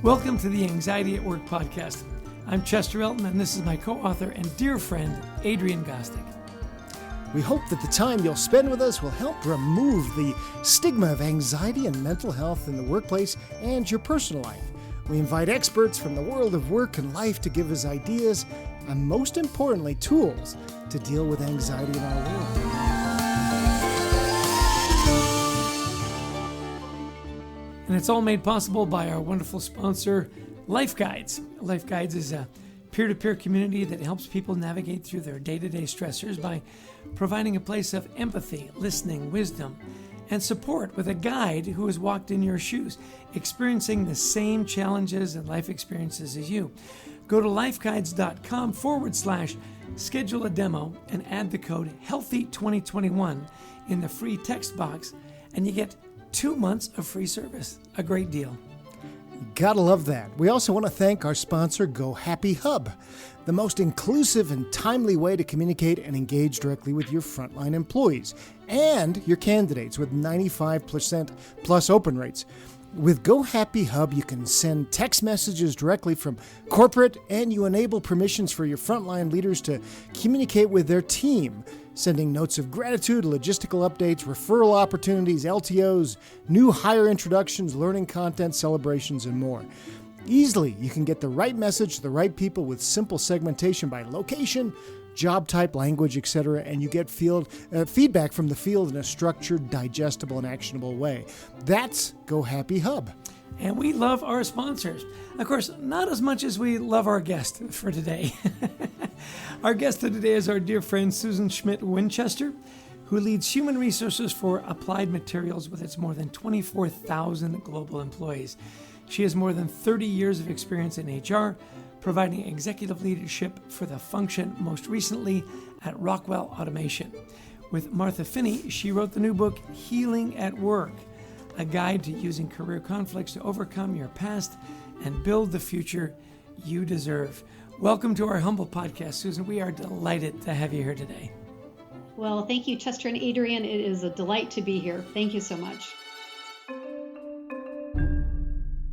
Welcome to the Anxiety at Work podcast. I'm Chester Elton, and this is my co-author and dear friend, Adrian Gostick. We hope that the time you'll spend with us will help remove the stigma of anxiety and mental health in the workplace and your personal life. We invite experts from the world of work and life to give us ideas and, most importantly, tools to deal with anxiety in our world. And it's all made possible by our wonderful sponsor, Life Guides. Life Guides is a peer-to-peer community that helps people navigate through their day-to-day stressors by providing a place of empathy, listening, wisdom, and support with a guide who has walked in your shoes, experiencing the same challenges and life experiences as you. Go to lifeguides.com/schedule a demo and add the code HEALTHY2021 in the free text box, and you get 2 months of free service. A great deal. Gotta love that. We also want to thank our sponsor, Go Happy Hub, the most inclusive and timely way to communicate and engage directly with your frontline employees and your candidates with 95% plus open rates. With Go Happy Hub, you can send text messages directly from corporate, and you enable permissions for your frontline leaders to communicate with their team, sending notes of gratitude, logistical updates, referral opportunities, LTOs, new hire introductions, learning content, celebrations, and more. Easily, you can get the right message to the right people with simple segmentation by location, job type, language, etc., and you get feedback from the field in a structured, digestible, and actionable way. That's Go Happy Hub. And we love our sponsors. Of course, not as much as we love our guest for today. Our guest today is our dear friend Susan Schmidt Winchester, who leads human resources for Applied Materials with its more than 24,000 global employees. She has more than 30 years of experience in HR, providing executive leadership for the function, most recently at Rockwell Automation. With Martha Finney, she wrote the new book, Healing at Work, a guide to using career conflicts to overcome your past and build the future you deserve. Welcome to our humble podcast, Susan. We are delighted to have you here today. Well, thank you, Chester and Adrian. It is a delight to be here. Thank you so much.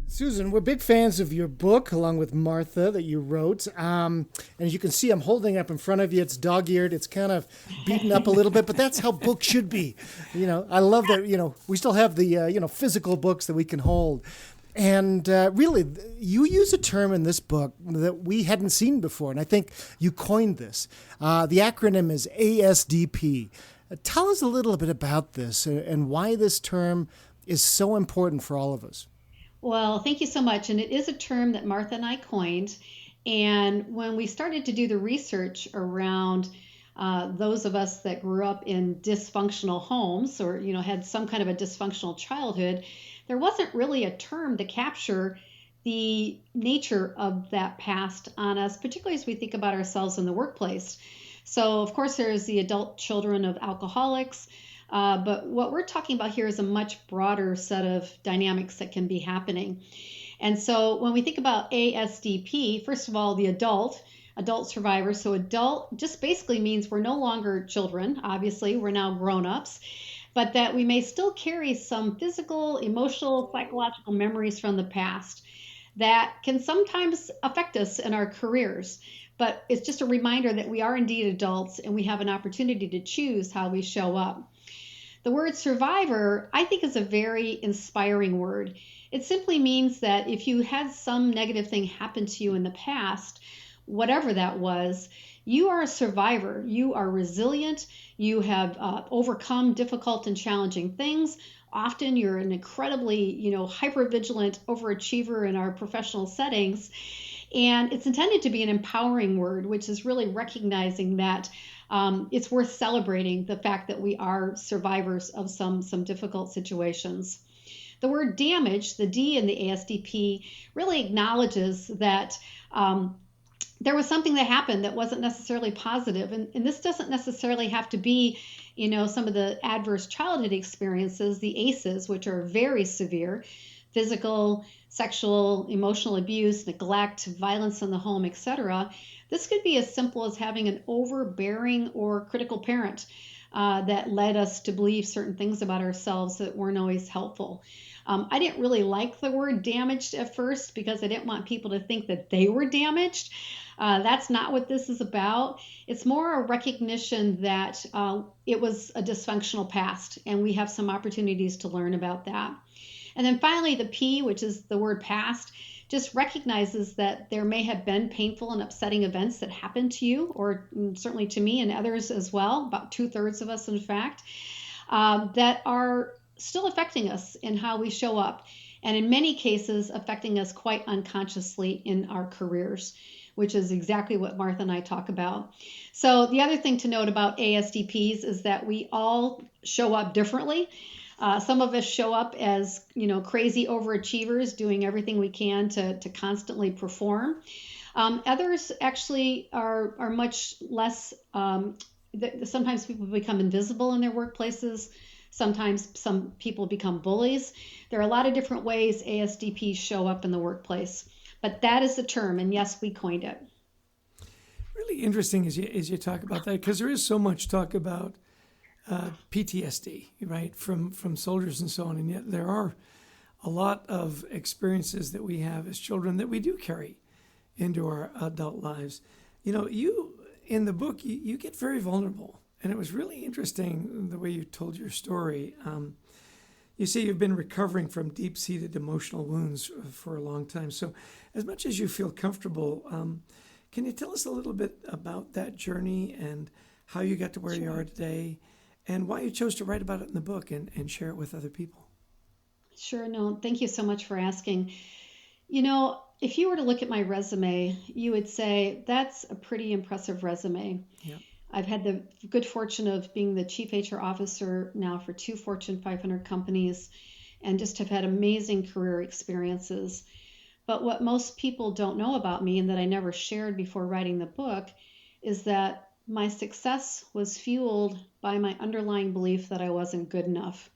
Susan, we're big fans of your book, along with Martha, that you wrote. And as you can see, I'm holding up in front of you. It's dog-eared. It's kind of beaten up a little bit, but that's how books should be. You know, I love that, we still have the, physical books that we can hold. And really, you use a term in this book that we hadn't seen before, and I think you coined this. The acronym is ASDP. Tell us a little bit about this and why this term is so important for all of us. Well, thank you so much. And it is a term that Martha and I coined. And when we started to do the research around those of us that grew up in dysfunctional homes or, had some kind of a dysfunctional childhood, there wasn't really a term to capture the nature of that past on us, particularly as we think about ourselves in the workplace. So, of course, there's the adult children of alcoholics. But what we're talking about here is a much broader set of dynamics that can be happening. And so when we think about ASDP, first of all, the adult survivor. So adult just basically means we're no longer children. Obviously, we're now grown-ups, but that we may still carry some physical, emotional, psychological memories from the past that can sometimes affect us in our careers. But it's just a reminder that we are indeed adults and we have an opportunity to choose how we show up. The word survivor, I think, is a very inspiring word. It simply means that if you had some negative thing happen to you in the past, whatever that was, you are a survivor. You are resilient. You have overcome difficult and challenging things. Often you're an incredibly, hyper-vigilant overachiever in our professional settings. And it's intended to be an empowering word, which is really recognizing that it's worth celebrating the fact that we are survivors of some difficult situations. The word damage, the D in the ASDP, really acknowledges that there was something that happened that wasn't necessarily positive. And this doesn't necessarily have to be, some of the adverse childhood experiences, the ACEs, which are very severe, physical, sexual, emotional abuse, neglect, violence in the home, etc. This could be as simple as having an overbearing or critical parent. that led us to believe certain things about ourselves that weren't always helpful. I didn't really like the word damaged at first because I didn't want people to think that they were damaged. That's not what this is about. It's more a recognition that it was a dysfunctional past, and we have some opportunities to learn about that. And then finally, the P, which is the word past, just recognizes that there may have been painful and upsetting events that happened to you, or certainly to me and others as well, about 2/3 of us, in fact, that are still affecting us in how we show up, and in many cases affecting us quite unconsciously in our careers, which is exactly what Martha and I talk about. So the other thing to note about ASDPs is that we all show up differently. Some of us show up as, crazy overachievers, doing everything we can to constantly perform. Others actually are much less. Sometimes people become invisible in their workplaces. Sometimes some people become bullies. There are a lot of different ways ASDPs show up in the workplace, but that is the term, and yes, we coined it. Really interesting as you talk about that, because there is so much talk about PTSD, right, from soldiers and so on, and yet there are a lot of experiences that we have as children that we do carry into our adult lives. You in the book, you get very vulnerable, and it was really interesting the way you told your story. You say you've been recovering from deep-seated emotional wounds for a long time. So as much as you feel comfortable, can you tell us a little bit about that journey and how you got to where you are today, and why you chose to write about it in the book and share it with other people? Sure. No, thank you so much for asking. If you were to look at my resume, you would say that's a pretty impressive resume. Yeah. I've had the good fortune of being the chief HR officer now for 2 Fortune 500 companies, and just have had amazing career experiences. But what most people don't know about me, and that I never shared before writing the book, is that my success was fueled by my underlying belief that I wasn't good enough.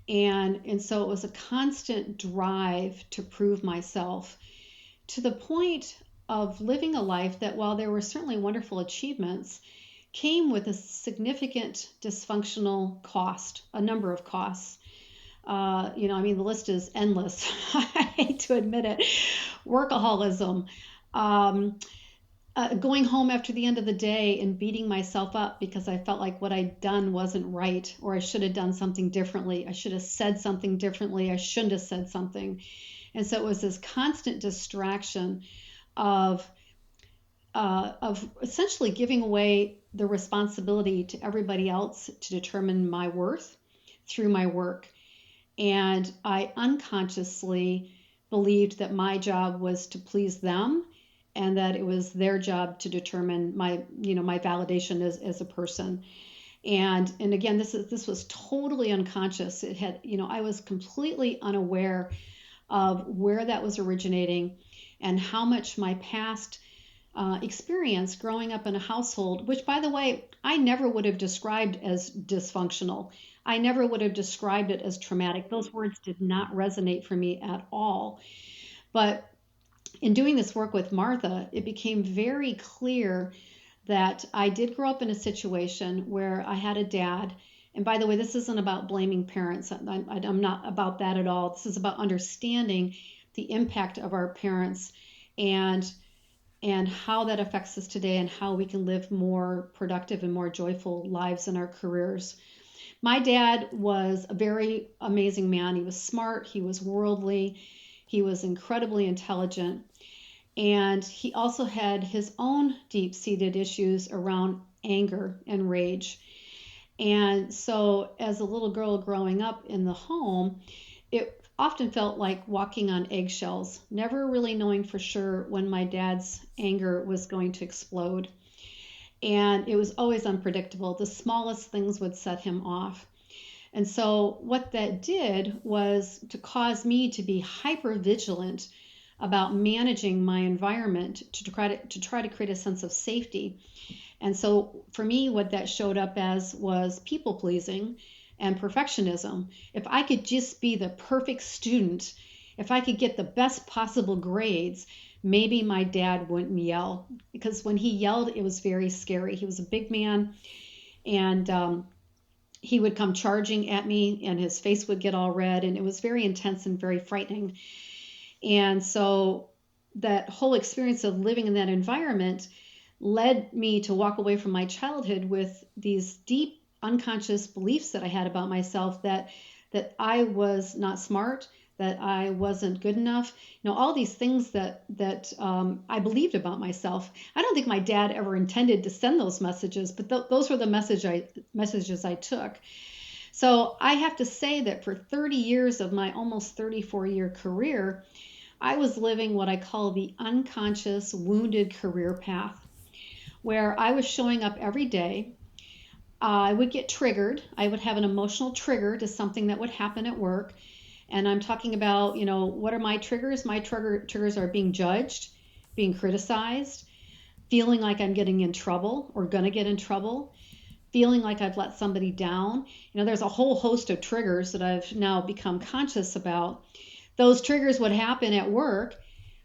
And so it was a constant drive to prove myself, to the point of living a life that, while there were certainly wonderful achievements, came with a significant dysfunctional cost, a number of costs. The list is endless. I hate to admit it. Workaholism, going home after the end of the day and beating myself up because I felt like what I'd done wasn't right, or I should have done something differently. I should have said something differently. I shouldn't have said something. And so it was this constant distraction of essentially giving away the responsibility to everybody else to determine my worth through my work. And I unconsciously believed that my job was to please them, and that it was their job to determine my validation as a person. And again, this was totally unconscious. It had, I was completely unaware of where that was originating, and how much my past experience growing up in a household, which, by the way, I never would have described as dysfunctional. I never would have described it as traumatic. Those words did not resonate for me at all. But in doing this work with Martha, it became very clear that I did grow up in a situation where I had a dad. And by the way, this isn't about blaming parents. I'm not about that at all. This is about understanding the impact of our parents and how that affects us today, and how we can live more productive and more joyful lives in our careers. My dad was a very amazing man. He was smart. He was worldly. He was incredibly intelligent. And he also had his own deep-seated issues around anger and rage. And so as a little girl growing up in the home, it often felt like walking on eggshells, never really knowing for sure when my dad's anger was going to explode. And it was always unpredictable. The smallest things would set him off. And so what that did was to cause me to be hyper vigilant about managing my environment to try to create a sense of safety. And so for me, what that showed up as was people pleasing and perfectionism. If I could just be the perfect student, if I could get the best possible grades, maybe my dad wouldn't yell. Because when he yelled, it was very scary. He was a big man, And he would come charging at me, and his face would get all red, and it was very intense and very frightening. And so that whole experience of living in that environment led me to walk away from my childhood with these deep unconscious beliefs that I had about myself, that I was not smart, that I wasn't good enough, all these things that I believed about myself. I don't think my dad ever intended to send those messages, but those were the messages I took. So I have to say that for 30 years of my almost 34-year career, I was living what I call the unconscious wounded career path, where I was showing up every day. I would get triggered. I would have an emotional trigger to something that would happen at work. And I'm talking about, what are my triggers? My triggers are being judged, being criticized, feeling like I'm getting in trouble or going to get in trouble, feeling like I've let somebody down. There's a whole host of triggers that I've now become conscious about. Those triggers would happen at work.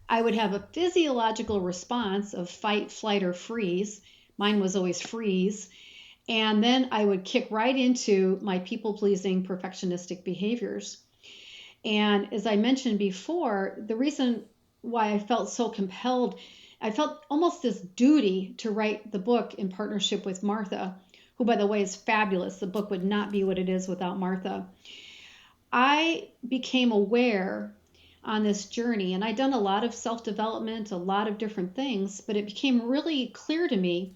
I would have a physiological response of fight, flight, or freeze. Mine was always freeze. And then I would kick right into my people-pleasing, perfectionistic behaviors. And as I mentioned before, the reason why I felt so compelled, I felt almost this duty to write the book in partnership with Martha, who, by the way, is fabulous. The book would not be what it is without Martha. I became aware on this journey, and I'd done a lot of self-development, a lot of different things, but it became really clear to me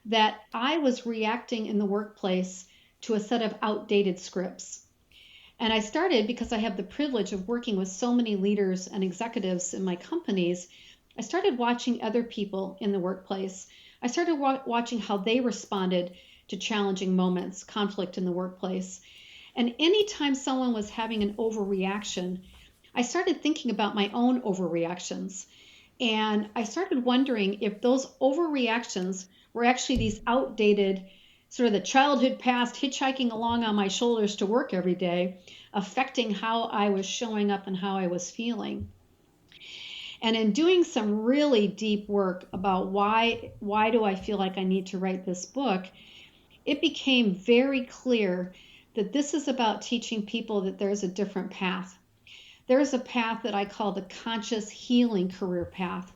that I was reacting in the workplace to a set of outdated scripts. And I started, because I have the privilege of working with so many leaders and executives in my companies, I started watching other people in the workplace. I started watching how they responded to challenging moments, conflict in the workplace. And anytime someone was having an overreaction, I started thinking about my own overreactions. And I started wondering if those overreactions were actually these outdated, sort of the childhood past hitchhiking along on my shoulders to work every day, affecting how I was showing up and how I was feeling. And in doing some really deep work about why do I feel like I need to write this book, it became very clear that this is about teaching people that there's a different path. There's a path that I call the conscious healing career path.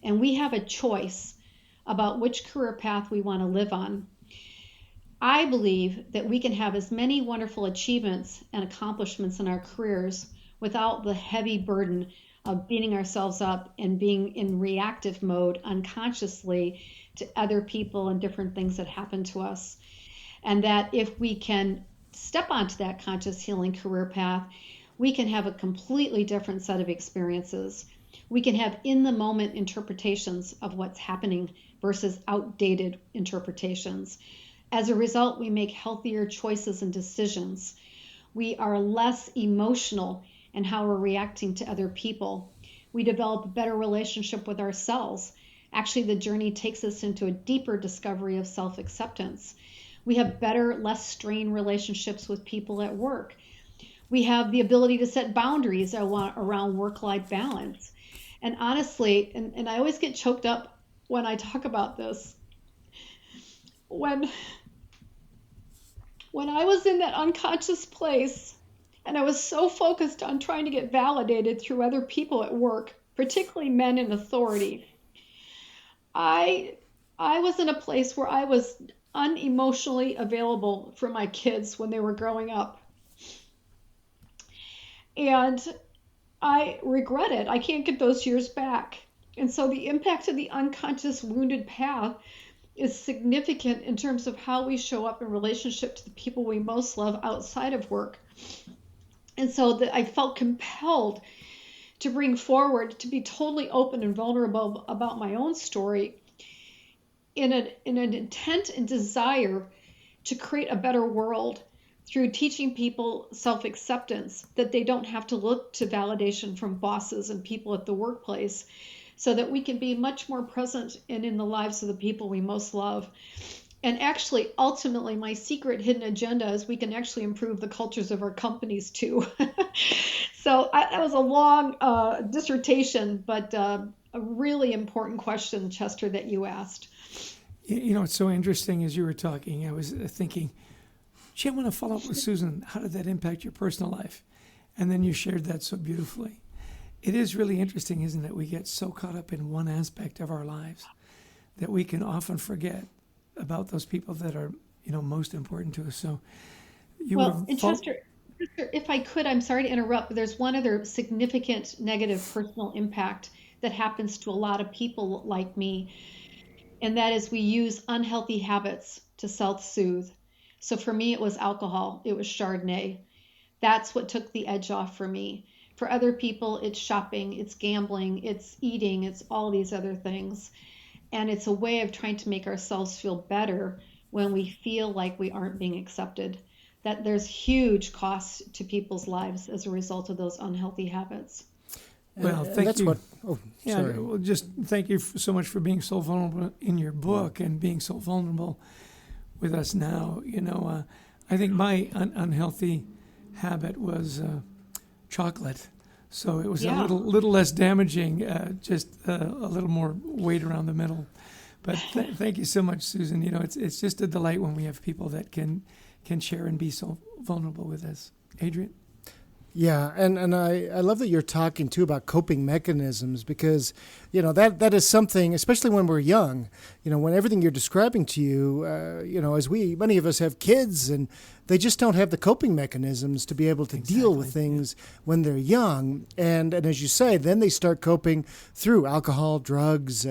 And we have a choice about which career path we want to live on. I believe that we can have as many wonderful achievements and accomplishments in our careers without the heavy burden of beating ourselves up and being in reactive mode unconsciously to other people and different things that happen to us. And that if we can step onto that conscious healing career path, we can have a completely different set of experiences. We can have in-the-moment interpretations of what's happening versus outdated interpretations. As a result, we make healthier choices and decisions. We are less emotional in how we're reacting to other people. We develop a better relationship with ourselves. Actually, the journey takes us into a deeper discovery of self-acceptance. We have better, less strained relationships with people at work. We have the ability to set boundaries around work-life balance. And honestly, and I always get choked up when I talk about this, when I was in that unconscious place and I was so focused on trying to get validated through other people at work, particularly men in authority, I was in a place where I was unemotionally available for my kids when they were growing up. And I regret it. I can't get those years back. And so the impact of the unconscious wounded path is significant in terms of how we show up in relationship to the people we most love outside of work. And so I felt compelled to bring forward, to be totally open and vulnerable about my own story in an intent and desire to create a better world through teaching people self-acceptance, that they don't have to look to validation from bosses and people at the workplace, so that we can be much more present and in the lives of the people we most love. And actually, ultimately, my secret hidden agenda is we can actually improve the cultures of our companies too. So that was a long dissertation, but a really important question, Chester, that you asked. It's so interesting as you were talking. I was thinking, gee, I want to follow up with Susan. How did that impact your personal life? And then you shared that so beautifully. It is really interesting, isn't it? We get so caught up in one aspect of our lives that we can often forget about those people that are, most important to us. So And Chester, if I could, I'm sorry to interrupt, but there's one other significant negative personal impact that happens to a lot of people like me, and that is we use unhealthy habits to self-soothe. So for me, it was alcohol, it was Chardonnay. That's what took the edge off for me. For other people, it's shopping, it's gambling, it's eating, it's all these other things. And it's a way of trying to make ourselves feel better when we feel like we aren't being accepted. That there's huge costs to people's lives as a result of those unhealthy habits. Well, thank you. Sorry. Well, just thank you so much for being so vulnerable in your book and being so vulnerable with us now. I think my unhealthy habit was chocolate, so it was a little less damaging, just a little more weight around the middle. But thank you so much, Susan. It's just a delight when we have people that can share and be so vulnerable with us. Adrian? Yeah, and I love that you're talking too about coping mechanisms, because that is something, especially when we're young, when everything you're describing to you, as many of us have kids, and they just don't have the coping mechanisms to be able to deal with things when they're young, and as you say, then they start coping through alcohol, drugs,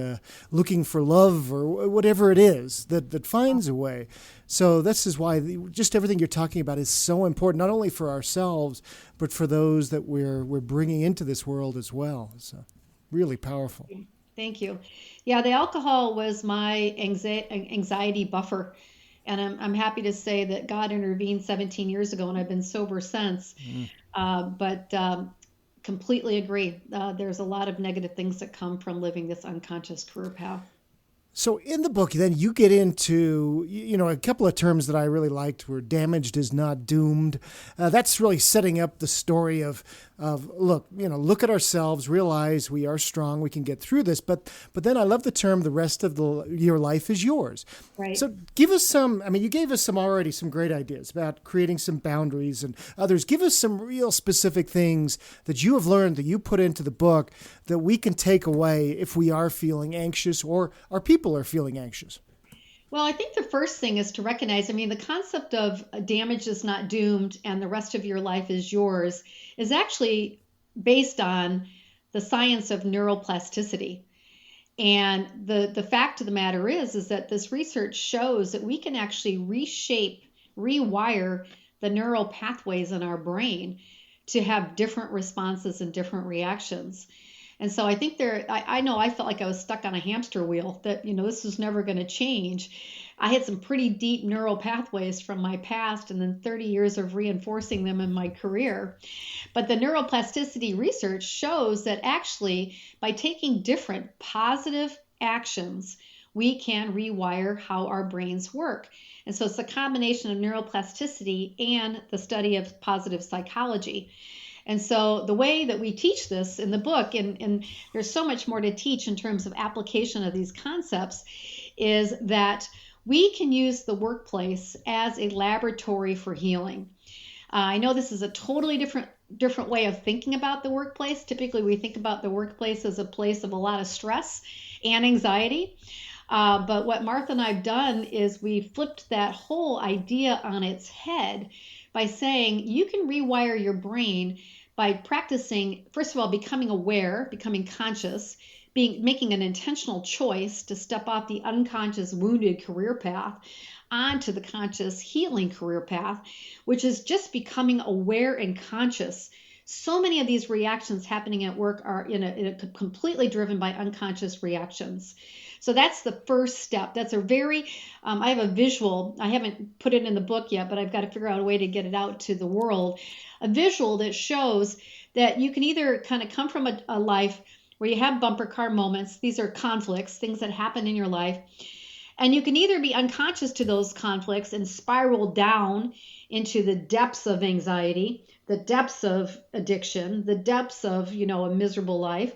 looking for love, or whatever it is that finds a way. So this is why just everything you're talking about is so important, not only for ourselves, but for those that we're bringing into this world as well. So really powerful. Thank you. Yeah, the alcohol was my anxiety buffer. And I'm happy to say that God intervened 17 years ago, and I've been sober since. But completely agree. There's a lot of negative things that come from living this unconscious career path. So in the book, then you get into, a couple of terms that I really liked were damaged is not doomed. That's really setting up the story of look at ourselves, realize we are strong, we can get through this. But then I love the term, the rest of your life is yours. Right. So give us you gave us some great ideas about creating some boundaries and others. Give us some real specific things that you have learned that you put into the book that we can take away if we are feeling anxious or our people are feeling anxious. Well, I think the first thing is to recognize, the concept of damage is not doomed and the rest of your life is yours is actually based on the science of neuroplasticity. And the fact of the matter is that this research shows that we can actually rewire the neural pathways in our brain to have different responses and different reactions. And so I think I know I felt like I was stuck on a hamster wheel, that, this was never going to change. I had some pretty deep neural pathways from my past and then 30 years of reinforcing them in my career. But the neuroplasticity research shows that actually by taking different positive actions, we can rewire how our brains work. And so it's a combination of neuroplasticity and the study of positive psychology. And so the way that we teach this in the book, and there's so much more to teach in terms of application of these concepts, is that we can use the workplace as a laboratory for healing. I know this is a totally different way of thinking about the workplace. Typically, we think about the workplace as a place of a lot of stress and anxiety. But what Martha and I have done is we flipped that whole idea on its head by saying you can rewire your brain by practicing, first of all, becoming aware, becoming conscious, making an intentional choice to step off the unconscious wounded career path onto the conscious healing career path, which is just becoming aware and conscious. So many of these reactions happening at work are completely driven by unconscious reactions. So that's the first step. That's a very, I have a visual, I haven't put it in the book yet, but I've got to figure out a way to get it out to the world. A visual that shows that you can either kind of come from a life where you have bumper car moments. These are conflicts, things that happen in your life. And you can either be unconscious to those conflicts and spiral down into the depths of anxiety, the depths of addiction, the depths of, a miserable life.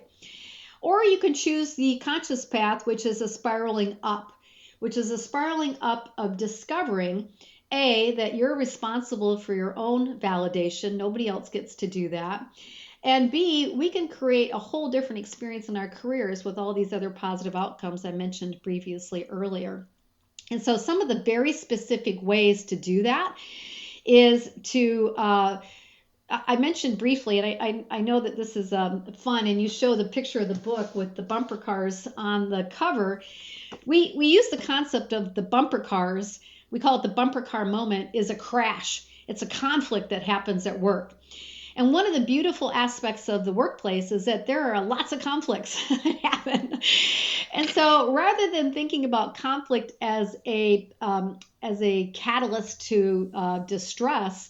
Or you can choose the conscious path, which is a spiraling up, which is a spiraling up of discovering that you're responsible for your own validation. Nobody else gets to do that. And B, we can create a whole different experience in our careers with all these other positive outcomes I mentioned previously earlier. And so some of the very specific ways to do that is to, I mentioned briefly, and I know that this is fun, and you show the picture of the book with the bumper cars on the cover. We use the concept of the bumper cars. We call it the bumper car moment is a crash. It's a conflict that happens at work. And one of the beautiful aspects of the workplace is that there are lots of conflicts that happen. And so rather than thinking about conflict as a catalyst to distress,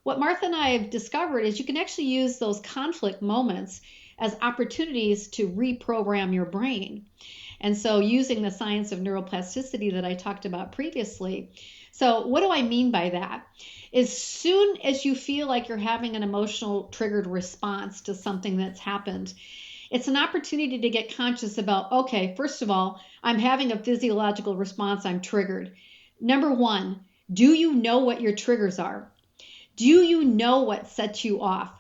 what Martha and I have discovered is you can actually use those conflict moments as opportunities to reprogram your brain. And so using the science of neuroplasticity that I talked about previously. So what do I mean by that? As soon as you feel like you're having an emotional triggered response to something that's happened, it's an opportunity to get conscious about, okay, first of all, I'm having a physiological response, I'm triggered. Number one, do you know what your triggers are? Do you know what sets you off?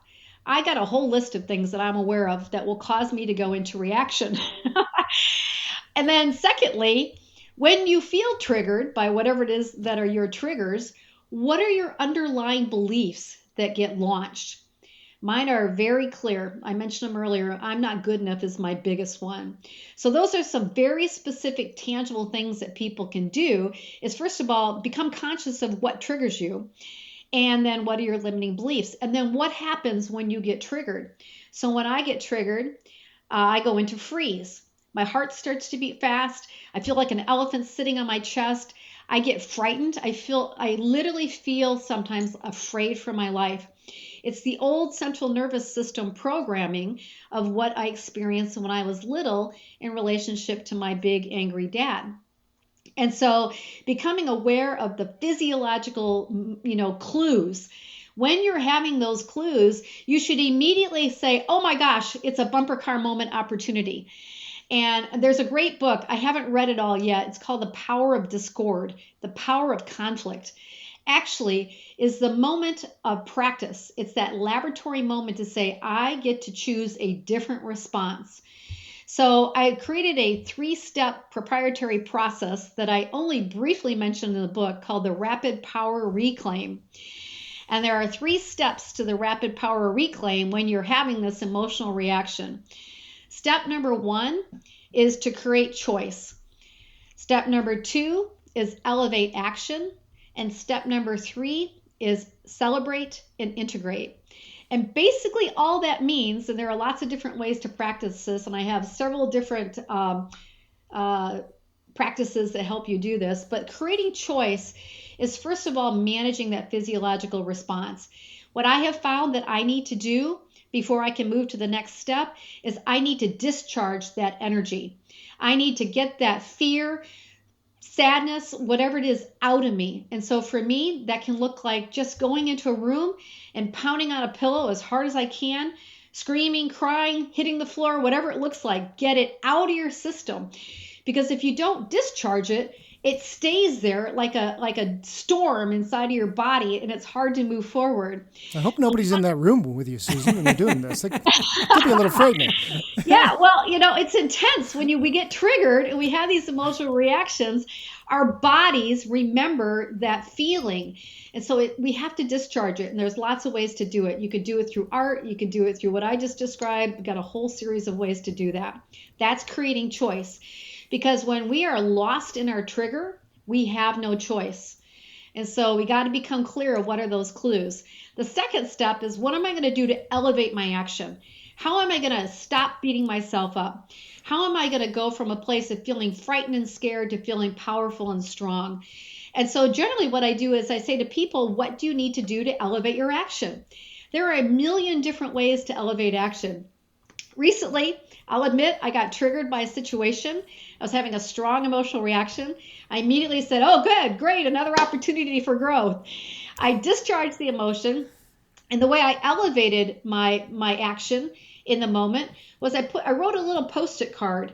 I got a whole list of things that I'm aware of that will cause me to go into reaction. And then secondly, when you feel triggered by whatever it is that are your triggers, what are your underlying beliefs that get launched? Mine are very clear. I mentioned them earlier. I'm not good enough is my biggest one. So those are some very specific, tangible things that people can do is, first of all, become conscious of what triggers you. And then what are your limiting beliefs? And then what happens when you get triggered? So when I get triggered, I go into freeze. My heart starts to beat fast. I feel like an elephant sitting on my chest. I get frightened. I literally feel sometimes afraid for my life. It's the old central nervous system programming of what I experienced when I was little in relationship to my big angry dad. And so becoming aware of the physiological, clues. When you're having those clues, you should immediately say, oh my gosh, it's a bumper car moment opportunity. And there's a great book. I haven't read it all yet. It's called The Power of Discord, The Power of Conflict. Actually is the moment of practice. It's that laboratory moment to say, I get to choose a different response. So I created a 3-step proprietary process that I only briefly mentioned in the book called the Rapid Power Reclaim. And there are 3 steps to the Rapid Power Reclaim when you're having this emotional reaction. Step number 1 is to create choice. Step number 2 is elevate action. And step number 3 is celebrate and integrate. And basically all that means, and there are lots of different ways to practice this, and I have several different practices that help you do this, but creating choice is first of all managing that physiological response. What I have found that I need to do before I can move to the next step is I need to discharge that energy. I need to get that fear, sadness, whatever it is, out of me. And so for me, that can look like just going into a room and pounding on a pillow as hard as I can, screaming, crying, hitting the floor, whatever it looks like, get it out of your system. Because if you don't discharge it, it stays there like a storm inside of your body, and it's hard to move forward. I hope nobody's in that room with you, Susan, when you're doing this. It could be a little frightening. Yeah, well, it's intense. When we get triggered and we have these emotional reactions, our bodies remember that feeling. And so we have to discharge it. And there's lots of ways to do it. You could do it through art. You could do it through what I just described. We've got a whole series of ways to do that. That's creating choice. Because when we are lost in our trigger, we have no choice. And so we got to become clear of what are those clues. The second step is, what am I going to do to elevate my action? How am I going to stop beating myself up? How am I going to go from a place of feeling frightened and scared to feeling powerful and strong? And so generally what I do is I say to people, what do you need to do to elevate your action? There are a million different ways to elevate action. Recently, I'll admit I got triggered by a situation. I was having a strong emotional reaction. I immediately said, oh, good, great, another opportunity for growth. I discharged the emotion, and the way I elevated my action in the moment was I wrote a little Post-it card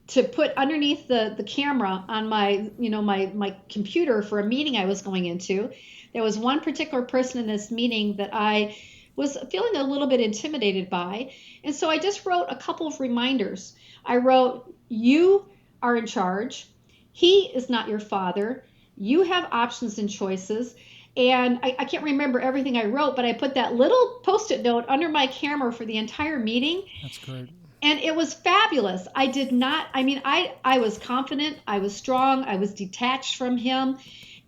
to put underneath the camera on my, my computer for a meeting I was going into. There was one particular person in this meeting that I was feeling a little bit intimidated by. And so I just wrote a couple of reminders. I wrote, you are in charge. He is not your father. You have options and choices. And I can't remember everything I wrote, but I put that little Post-it note under my camera for the entire meeting. That's great. And it was fabulous. I was confident, I was strong, I was detached from him,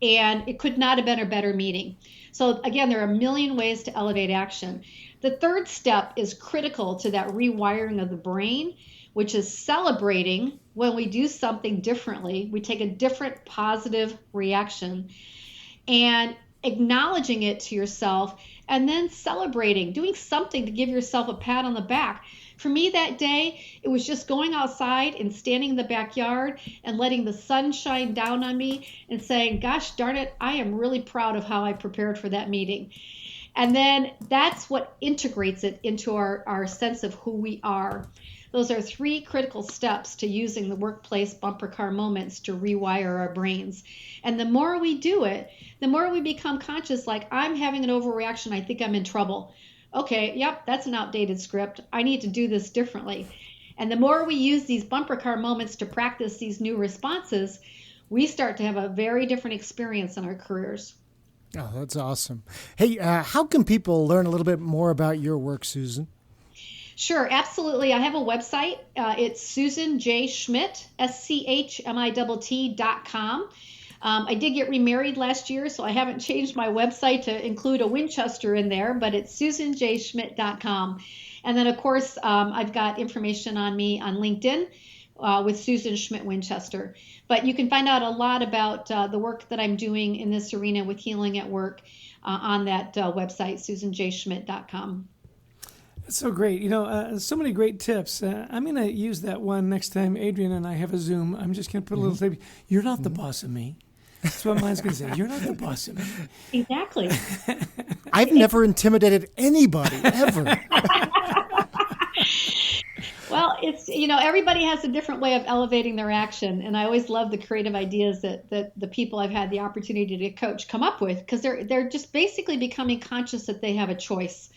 and it could not have been a better meeting. So again, there are a million ways to elevate action. The third step is critical to that rewiring of the brain, which is celebrating when we do something differently. We take a different positive reaction and acknowledging it to yourself, and then celebrating, doing something to give yourself a pat on the back. For me that day, it was just going outside and standing in the backyard and letting the sun shine down on me and saying, gosh darn it, I am really proud of how I prepared for that meeting. And then that's what integrates it into our sense of who we are. Those are 3 critical steps to using the workplace bumper car moments to rewire our brains. And the more we do it, the more we become conscious, like, I'm having an overreaction, I think I'm in trouble. Okay, yep, that's an outdated script. I need to do this differently. And the more we use these bumper car moments to practice these new responses, we start to have a very different experience in our careers. Oh, that's awesome. Hey, how can people learn a little bit more about your work, Susan? Sure, absolutely. I have a website. It's Susan J. Schmidt, SCHMITT.com. I did get remarried last year, so I haven't changed my website to include a Winchester in there, but it's SusanJSchmidt.com. And then, of course, I've got information on me on LinkedIn with Susan Schmidt Winchester. But you can find out a lot about the work that I'm doing in this arena with healing at work on that website, SusanJSchmidt.com. That's so great. So many great tips. I'm going to use that one next time Adrian and I have a Zoom. I'm just going to put a little thing. You're not the boss of me. That's what mine's going to say. You're not the boss of me. Exactly. I've never intimidated anybody, ever. Well, it's, everybody has a different way of elevating their action. And I always love the creative ideas that the people I've had the opportunity to coach come up with, because they're just basically becoming conscious that they have a choice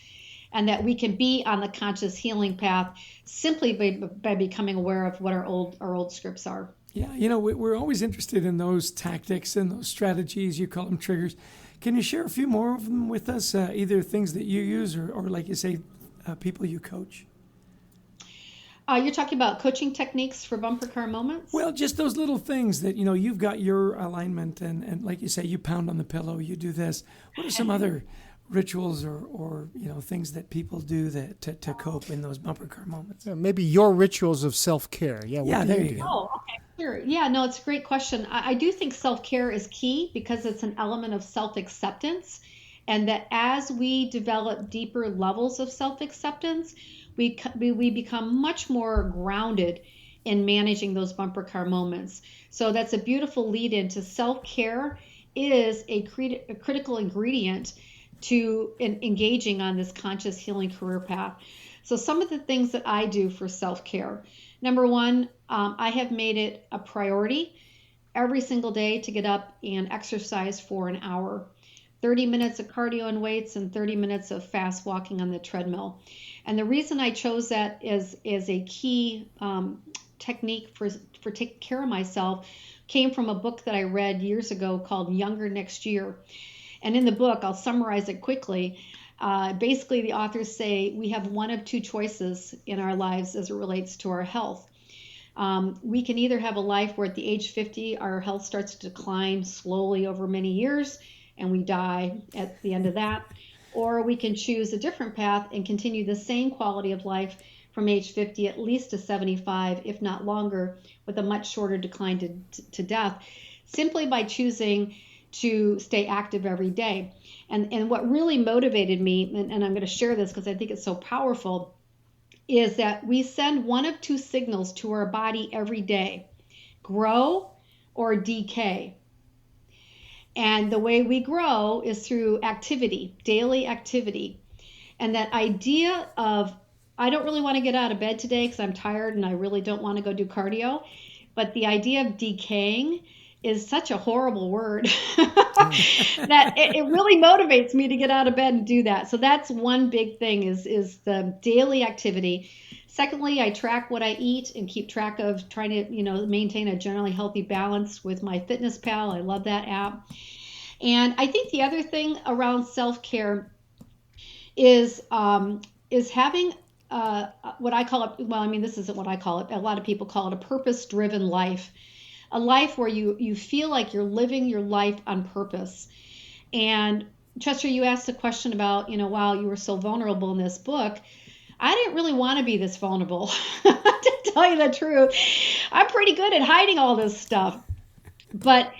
and that we can be on the conscious healing path simply by becoming aware of what our old scripts are. Yeah, we're always interested in those tactics and those strategies. You call them triggers. Can you share a few more of them with us, either things that you use or like you say, people you coach? You're talking about coaching techniques for bumper car moments? Well, just those little things that, you've got your alignment and like you say, you pound on the pillow, you do this. What are some other rituals or things that people do to cope in those bumper car moments? Maybe your rituals of self-care. Yeah, there you go. Oh, okay, sure. Yeah, no, it's a great question. I do think self-care is key because it's an element of self-acceptance, and that as we develop deeper levels of self-acceptance, we become much more grounded in managing those bumper car moments. So that's a beautiful lead into self-care is a critical ingredient to engaging on this conscious healing career path. So some of the things that I do for self-care. Number one, I have made it a priority every single day to get up and exercise for an hour. 30 minutes of cardio and weights and 30 minutes of fast walking on the treadmill. And the reason I chose that as a key technique for taking care of myself came from a book that I read years ago called Younger Next Year. And in the book, I'll summarize it quickly. Basically, the authors say we have one of 2 choices in our lives as it relates to our health. We can either have a life where at the age 50, our health starts to decline slowly over many years, and we die at the end of that. Or we can choose a different path and continue the same quality of life from age 50 at least to 75, if not longer, with a much shorter decline to death, simply by choosing to stay active every day. And what really motivated me, and I'm going to share this because I think it's so powerful, is that we send one of 2 signals to our body every day: grow or decay. And the way we grow is through activity, daily activity. And that idea of I don't really want to get out of bed today because I'm tired and I really don't want to go do cardio. But the idea of decaying is such a horrible word that it really motivates me to get out of bed and do that. So that's one big thing is the daily activity. Secondly, I track what I eat and keep track of trying to, maintain a generally healthy balance with my Fitness Pal. I love that app. And I think the other thing around self-care is having what I call it. Well, I mean, this isn't what I call it. A lot of people call it a purpose-driven life. A life where you feel like you're living your life on purpose. And Chester, you asked a question about, wow, you were so vulnerable in this book. I didn't really want to be this vulnerable, to tell you the truth. I'm pretty good at hiding all this stuff. But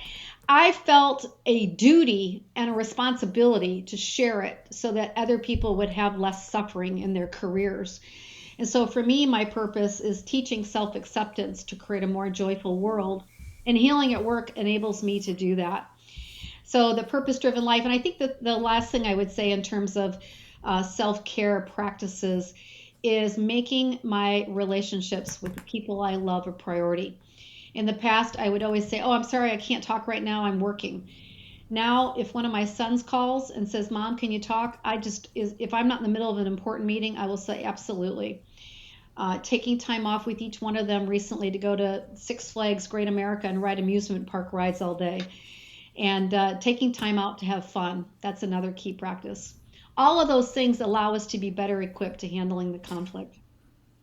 I felt a duty and a responsibility to share it so that other people would have less suffering in their careers. And so for me, my purpose is teaching self-acceptance to create a more joyful world. And healing at work enables me to do that. So the purpose-driven life, and I think that the last thing I would say in terms of self-care practices is making my relationships with the people I love a priority. In the past, I would always say, oh, I'm sorry, I can't talk right now, I'm working. Now, if one of my sons calls and says, Mom, can you talk? If I'm not in the middle of an important meeting, I will say absolutely. Taking time off with each one of them recently to go to Six Flags Great America and ride amusement park rides all day. And taking time out to have fun. That's another key practice. All of those things allow us to be better equipped to handling the conflict.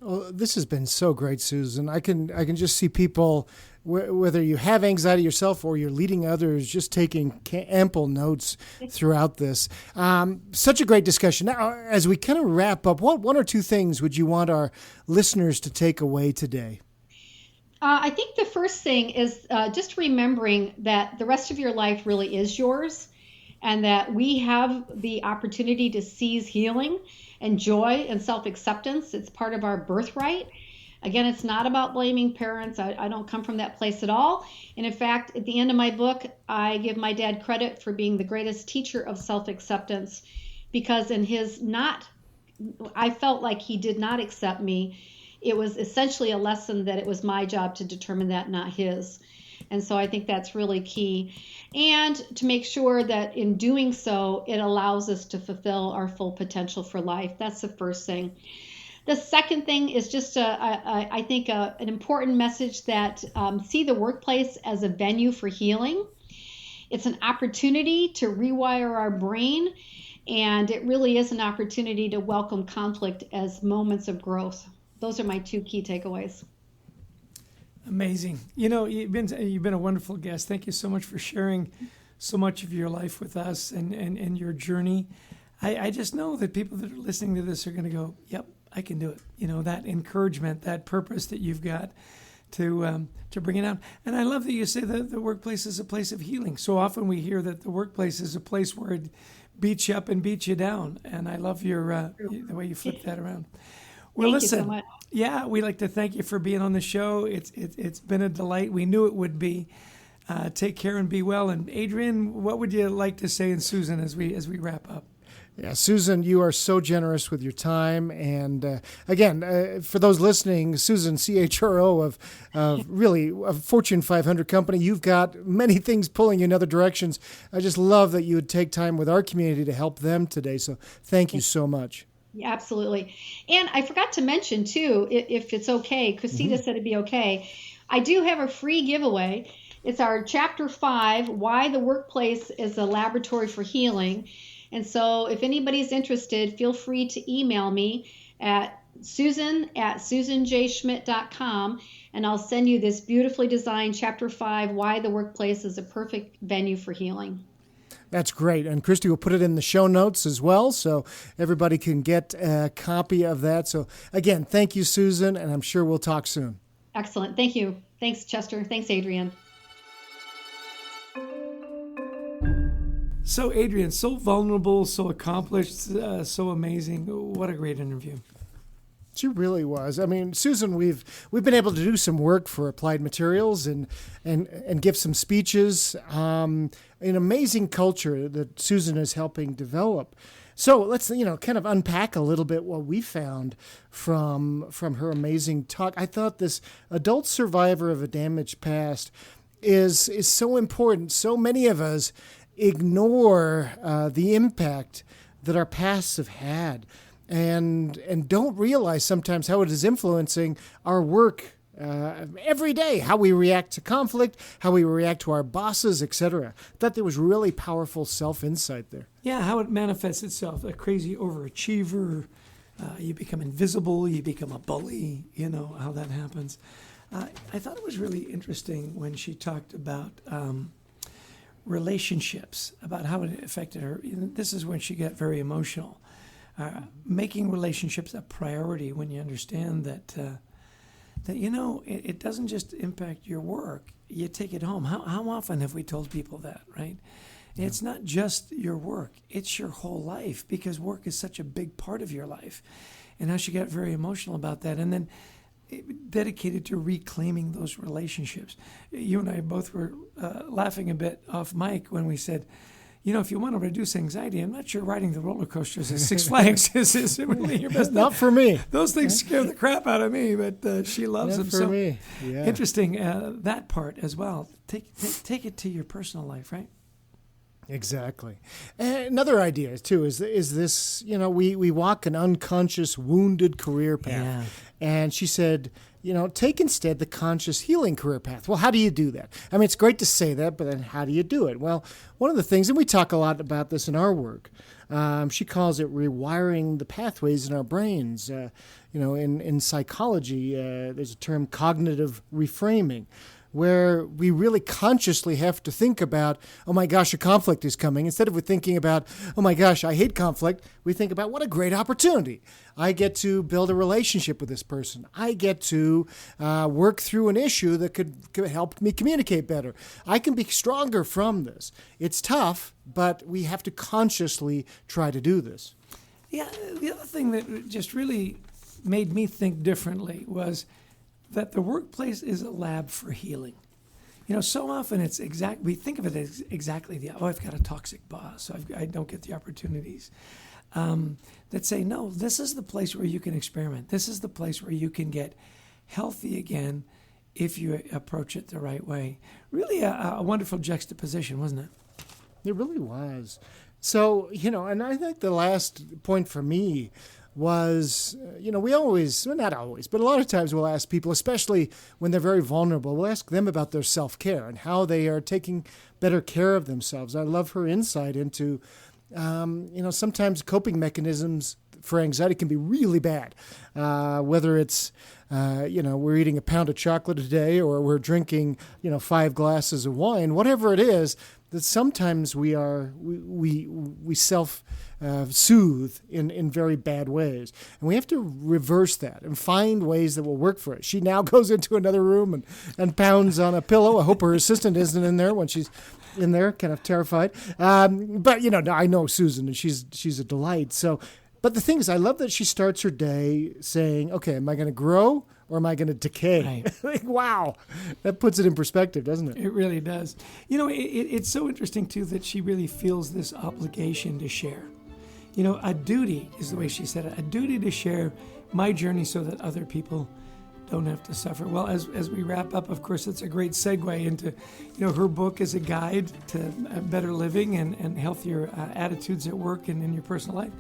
Well, this has been so great, Susan. I can just see people, whether you have anxiety yourself or you're leading others, just taking ample notes throughout this. Such a great discussion. Now, as we kind of wrap up, what one or two things would you want our listeners to take away today? I think the first thing is just remembering that the rest of your life really is yours, and that we have the opportunity to seize healing and joy and self-acceptance. It's part of our birthright. Again, it's not about blaming parents. I don't come from that place at all. And in fact, at the end of my book, I give my dad credit for being the greatest teacher of self-acceptance, because I felt like he did not accept me. It was essentially a lesson that it was my job to determine that, not his. And so I think that's really key. And to make sure that in doing so, it allows us to fulfill our full potential for life. That's the first thing. The second thing is just, I think, an important message that see the workplace as a venue for healing. It's an opportunity to rewire our brain, and it really is an opportunity to welcome conflict as moments of growth. Those are my two key takeaways. Amazing. You've been a wonderful guest. Thank you so much for sharing so much of your life with us and your journey. I just know that people that are listening to this are going to go, yep, I can do it. That encouragement, that purpose that you've got to bring it out. And I love that you say that the workplace is a place of healing. So often we hear that the workplace is a place where it beats you up and beats you down. And I love the way you flip that around. Well, Thank listen, you so much. Yeah, we'd like to thank you for being on the show. It's been a delight. We knew it would be. Take care and be well. And Adrian, what would you like to say, and Susan, as we wrap up? Yeah, Susan, you are so generous with your time. And again, for those listening, Susan, CHRO of really a Fortune 500 company, you've got many things pulling you in other directions. I just love that you would take time with our community to help them today. So thank you so much. Yeah, absolutely. And I forgot to mention, too, if it's okay, Christina said it'd be okay. I do have a free giveaway. It's our Chapter 5, Why the Workplace is a Laboratory for Healing. And so if anybody's interested, feel free to email me at susan@susanjschmidt.com, and I'll send you this beautifully designed Chapter 5, Why the Workplace is a Perfect Venue for Healing. That's great. And Christy will put it in the show notes as well, so everybody can get a copy of that. So again, thank you, Susan, and I'm sure we'll talk soon. Excellent. Thank you. Thanks, Chester. Thanks, Adrian. So Adrian, so vulnerable, so accomplished, so amazing. What a great interview. She really was. I mean, Susan, we've been able to do some work for Applied Materials and give some speeches. An amazing culture that Susan is helping develop. So let's, kind of unpack a little bit what we found from her amazing talk. I thought this adult survivor of a damaged past is so important. So many of us ignore the impact that our pasts have had and don't realize sometimes how it is influencing our work every day, how we react to conflict, how we react to our bosses, etc. I thought there was really powerful self-insight there. Yeah, how it manifests itself. A crazy overachiever, you become invisible, you become a bully, how that happens. I thought it was really interesting when she talked about relationships, about how it affected her. This is when she got very emotional. Making relationships a priority when you understand that it doesn't just impact your work. You take it home. How often have we told people that, right? Yeah. It's not just your work. It's your whole life, because work is such a big part of your life. And how she got very emotional about that, and then dedicated to reclaiming those relationships. You and I both were laughing a bit off mic when we said, if you want to reduce anxiety, I'm not sure riding the roller coasters at Six Flags is really your best. Not for me. Those things scare the crap out of me, but she loves them. Not for me. Yeah. Interesting, that part as well. Take it to your personal life, right? Exactly. Another idea, too, is this, we walk an unconscious, wounded career path. Yeah. And she said, take instead the conscious healing career path. Well, how do you do that? I mean, it's great to say that, but then how do you do it? Well, one of the things, and we talk a lot about this in our work, she calls it rewiring the pathways in our brains. In psychology, there's a term cognitive reframing, where we really consciously have to think about, oh my gosh, a conflict is coming. Instead of thinking about, oh my gosh, I hate conflict, we think about what a great opportunity. I get to build a relationship with this person. I get to work through an issue that could help me communicate better. I can be stronger from this. It's tough, but we have to consciously try to do this. Yeah, the other thing that just really made me think differently was that the workplace is a lab for healing. So often we think of it as exactly I've got a toxic boss, so I don't get the opportunities. That say, no, this is the place where you can experiment. This is the place where you can get healthy again if you approach it the right way. Really a wonderful juxtaposition, wasn't it? It really was. So, and I think the last point for me was, we always, well, not always, but a lot of times we'll ask people, especially when they're very vulnerable, we'll ask them about their self-care and how they are taking better care of themselves. I love her insight into, sometimes coping mechanisms for anxiety can be really bad, whether it's, we're eating a pound of chocolate a day or we're drinking, 5 glasses of wine, whatever it is, that sometimes we self-soothe in very bad ways. And we have to reverse that and find ways that will work for us. She now goes into another room and pounds on a pillow. I hope her assistant isn't in there when she's in there, kind of terrified. But, I know Susan, and she's a delight. So, but the thing is, I love that she starts her day saying, okay, am I going to grow or am I going to decay? Right. Wow. That puts it in perspective, doesn't it? It really does. It's so interesting, too, that she really feels this obligation to share. A duty is the way she said it, a duty to share my journey so that other people don't have to suffer. Well, as we wrap up, of course, it's a great segue into, her book is a guide to better living and healthier attitudes at work and in your personal life.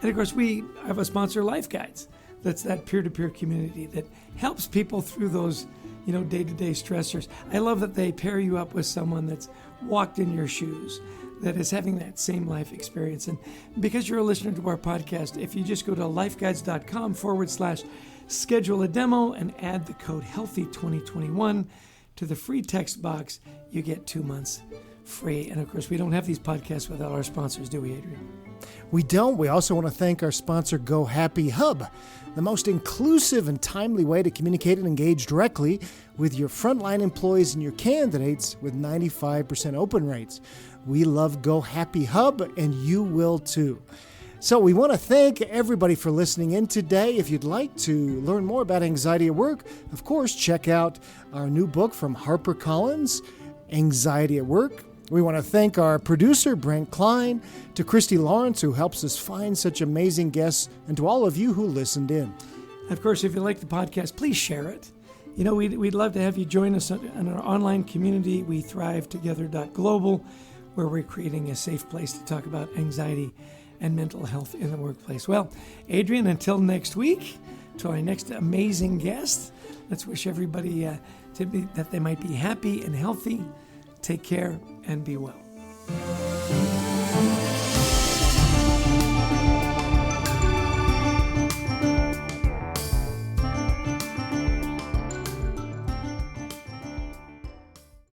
And of course, we have a sponsor, Life Guides. That's that peer-to-peer community that helps people through those, day-to-day stressors. I love that they pair you up with someone that's walked in your shoes, that is having that same life experience. And because you're a listener to our podcast, if you just go to lifeguides.com/schedule a demo and add the code HEALTHY2021 to the free text box, you get 2 months free. And of course, we don't have these podcasts without our sponsors, do we, Adrian? We don't. We also want to thank our sponsor, Go Happy Hub, the most inclusive and timely way to communicate and engage directly with your frontline employees and your candidates with 95% open rates. We love Go Happy Hub, and you will too. So we want to thank everybody for listening in today. If you'd like to learn more about anxiety at work, of course, check out our new book from HarperCollins, Anxiety at Work. We want to thank our producer, Brent Klein, to Christy Lawrence, who helps us find such amazing guests, and to all of you who listened in. Of course, if you like the podcast, please share it. You know, we'd love to have you join us in our online community, WeThriveTogether.global, where we're creating a safe place to talk about anxiety and mental health in the workplace. Well, Adrian, until next week, to our next amazing guest, let's wish everybody that they might be happy and healthy. Take care and be well.